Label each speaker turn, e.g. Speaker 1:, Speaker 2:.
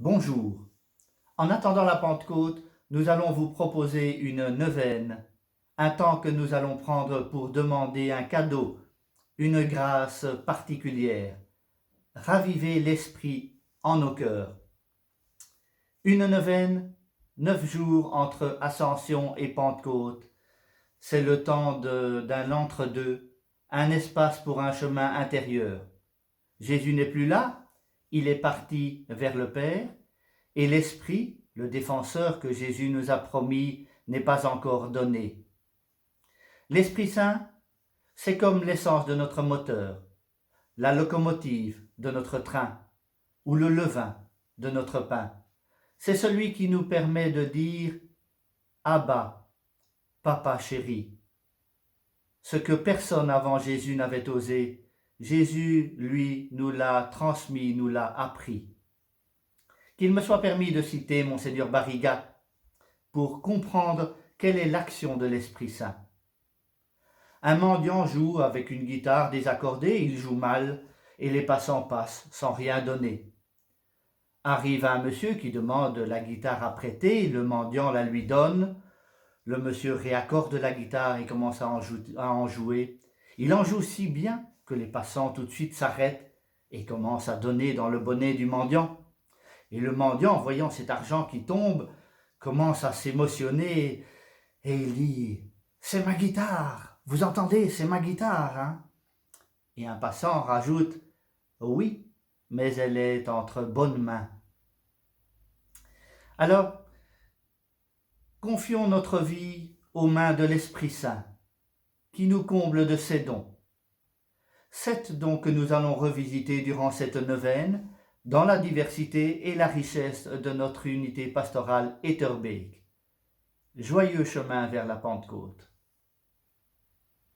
Speaker 1: Bonjour. En attendant la Pentecôte, nous allons vous proposer une neuvaine, un temps que nous allons prendre pour demander un cadeau, une grâce particulière. Raviver l'esprit en nos cœurs. Une neuvaine, 9 jours entre Ascension et Pentecôte. C'est le temps d'un entre-deux, un espace pour un chemin intérieur. Jésus n'est plus là, il est parti vers le Père, et l'Esprit, le défenseur que Jésus nous a promis, n'est pas encore donné. L'Esprit Saint, c'est comme l'essence de notre moteur, la locomotive de notre train, ou le levain de notre pain. C'est celui qui nous permet de dire « Abba, Papa chéri ». Ce que personne avant Jésus n'avait osé, Jésus, lui, nous l'a transmis, nous l'a appris. Qu'il me soit permis de citer Monseigneur Barriga pour comprendre quelle est l'action de l'Esprit Saint. Un mendiant joue avec une guitare désaccordée, il joue mal, et les passants passent sans rien donner. Arrive un monsieur qui demande la guitare à prêter, le mendiant la lui donne, le monsieur réaccorde la guitare et commence à en jouer. Il en joue si bien que les passants tout de suite s'arrêtent et commencent à donner dans le bonnet du mendiant. Et le mendiant, voyant cet argent qui tombe, commence à s'émotionner et il dit « C'est ma guitare, vous entendez, c'est ma guitare, hein ?» Et un passant rajoute « Oui, mais elle est entre bonnes mains. » Alors, confions notre vie aux mains de l'Esprit Saint, qui nous comble de ses dons. 7 dons que nous allons revisiter durant cette neuvaine, dans la diversité et la richesse de notre unité pastorale Etterbeek. Joyeux chemin vers la Pentecôte.